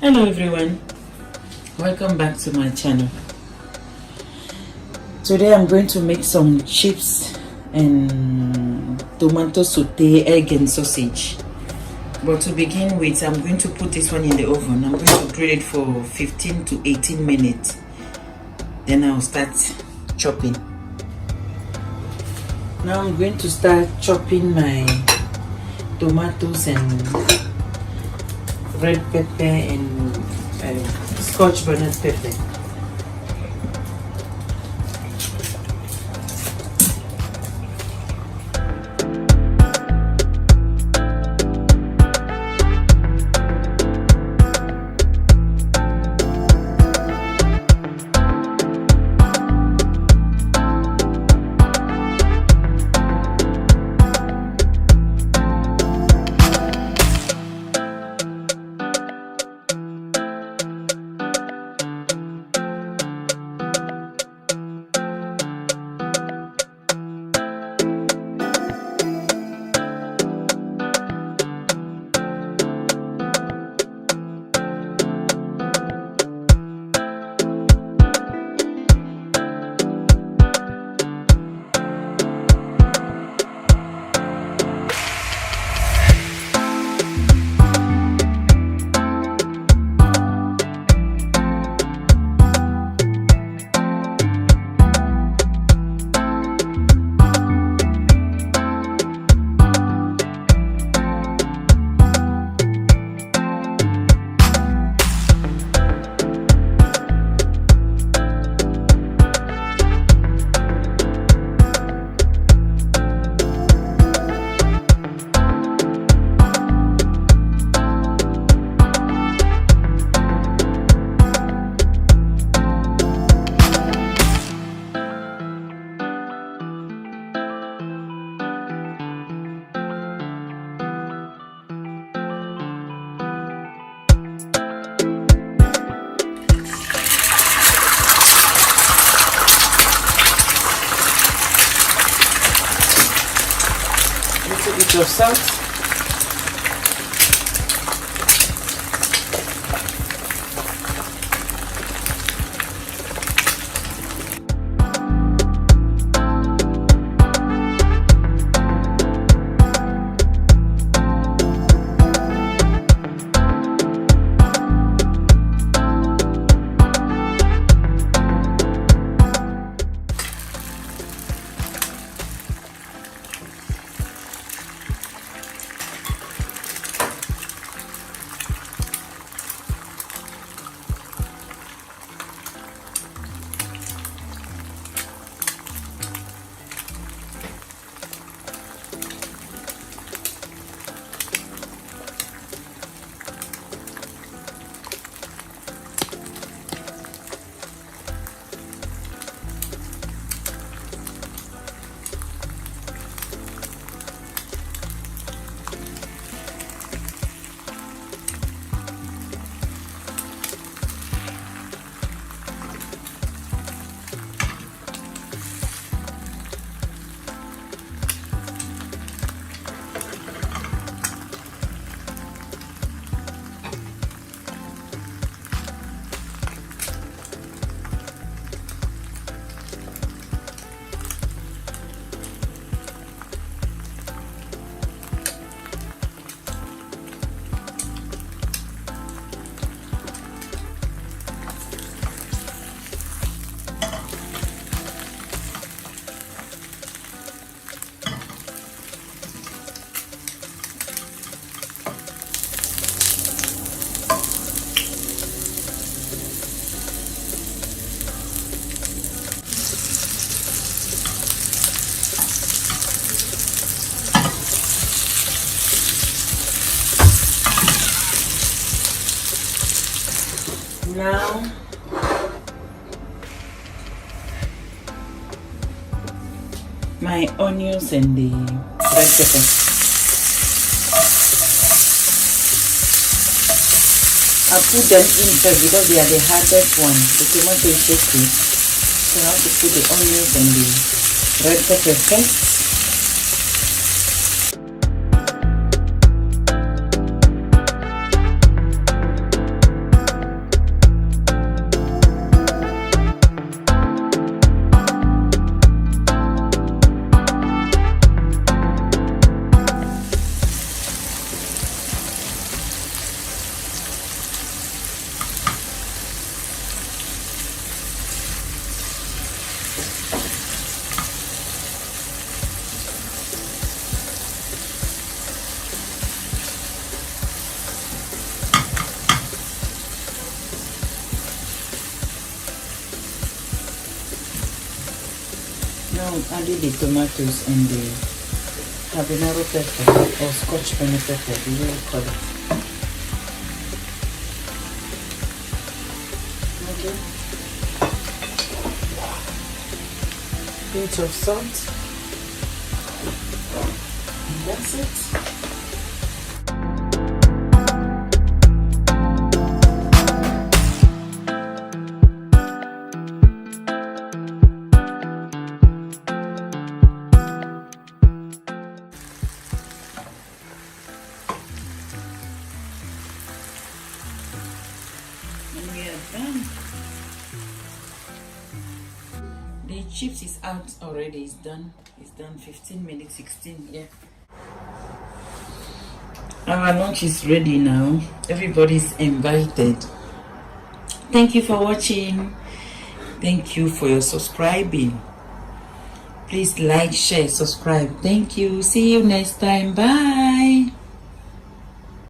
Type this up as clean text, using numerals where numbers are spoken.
Hello everyone, welcome back to my channel. Today I'm going to make some chips and tomato saute, egg and sausage. But to begin with, I'm going to put this one in the oven. I'm going to grill it for 15 to 18 minutes. Then I'll start chopping. Now I'm going to start chopping my tomatoes and red pepper and scotch bonnet pepper. Little bit of salt. Now my onions and the red pepper. I put them in first because they are the hardest one. The tomato is so sweet. So I have to put the onions and the red pepper first. now adding the tomatoes and the habanero pepper or scotch bonnet pepper, the way you call it. Okay. Pinch of salt. And that's it. We are done. The chips is out already. It's done. It's done. 15 minutes, 16. Yeah. Our lunch is ready now. Everybody's invited. Thank you for watching. Thank you for your subscribing. Please like, share, subscribe. Thank you. See you next time. Bye.